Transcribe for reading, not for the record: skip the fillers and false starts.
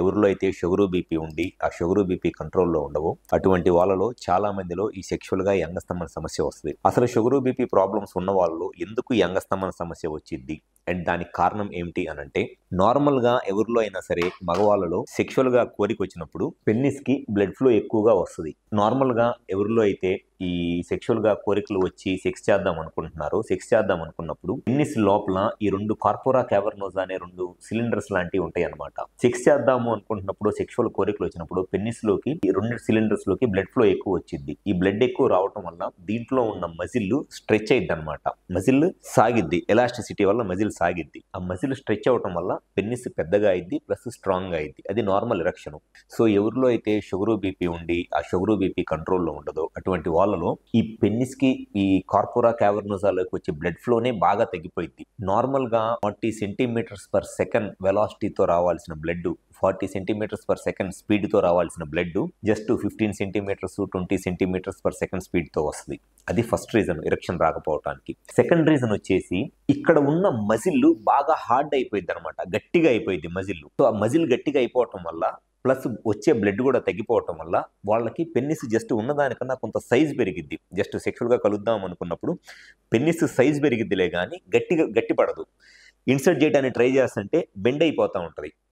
ఎవరిలో అయితే sugar BP ఉండి ఆ షుగరు బీపీ కంట్రోల్లో ఉండవో అటువంటి వాళ్ళలో చాలా మందిలో ఈ సెక్షువల్గా ఈ అంగస్తంభన సమస్య వస్తుంది. అసలు షుగరు బీపీ ప్రాబ్లమ్స్ ఉన్న వాళ్ళు ఎందుకు ఈ అంగస్తంభన సమస్య వచ్చింది అండ్ దానికి కారణం ఏమిటి అని అంటే, నార్మల్గా ఎవరిలో అయినా సరే మగవాళ్ళలో సెక్షువల్గా కోరిక వచ్చినప్పుడు పెన్నిస్కి బ్లడ్ ఫ్లో ఎక్కువగా వస్తుంది. నార్మల్గా ఎవరిలో అయితే ఈ సెక్షువల్గా కోరికలు వచ్చి సెక్స్ చేద్దాం అనుకున్నప్పుడు పెన్నిస్ లోపల ఈ 2 కార్పోరా క్యావర్నోసా అనే 2 సిలిండర్స్ లాంటివి ఉంటాయి అన్నమాట. సెక్స్ చేద్దాము అనుకుంటున్నప్పుడు సెక్షువల్ కోరికలు వచ్చినప్పుడు పెన్నిస్ లోకి ఈ 2 సిలిండర్స్ లోకి బ్లడ్ ఫ్లో ఎక్కువ వచ్చింది. ఈ బ్లడ్ ఎక్కువ రావటం వల్ల దీంట్లో ఉన్న మజిల్ స్ట్రెచ్ అయ్యిద్ది అనమాట. మజిల్ సాగిద్ది, ఎలాస్టిసిటీ వల్ల మజిల్ సాగిద్ది. ఆ మజిల్ స్ట్రెచ్ అవటం వల్ల పెన్నిస్ పెద్దగా అయింది, ప్లస్ స్ట్రాంగ్ అయింది. అది నార్మల్ ఎరెక్షన్. సో ఎవరిలో అయితే షుగరు బీపీ ఉండి ఆ షుగరు బీపీ కంట్రోల్లో ఉండదో అటువంటి వాళ్ళలో ఈ పెన్నిస్కి ఈ కార్పోరా క్యావర్నోసాలోకి వచ్చే బ్లడ్ ఫ్లోనే బాగా తగ్గిపోయింది. నార్మల్గా 40 సెంటీమీటర్స్ పర్ సెకండ్ వెలాసిటీతో రావాల్సిన బ్లడ్ 40 సెంటీమీటర్స్ పర్ సెకండ్ స్పీడ్తో రావాల్సిన blood just 15 centimetres 20 centimetres per second స్పీడ్తో వస్తుంది. అది ఫస్ట్ రీజన్ ఎరెక్షన్ రాకపోవడానికి. సెకండ్ రీజన్ వచ్చేసి ఇక్కడ ఉన్న మజిల్ బాగా హార్డ్ అయిపోయింది అనమాట, గట్టిగా అయిపోయింది మజిల్. సో ఆ మజిల్ గట్టిగా అయిపోవటం వల్ల ప్లస్ వచ్చే బ్లడ్ కూడా తగ్గిపోవటం వల్ల వాళ్ళకి పెన్నిస్ జస్ట్ ఉన్నదానికన్నా కొంత సైజ్ పెరిగిద్ది. జస్ట్ సెక్షువల్గా కలుద్దాం అనుకున్నప్పుడు పెన్నిస్ సైజ్ పెరిగిద్దిలే కానీ గట్టి పడదు. ఇన్సర్ట్ చేయడానికి ట్రై చేస్తుంటే బెండ్ అయిపోతూ ఉంటుంది.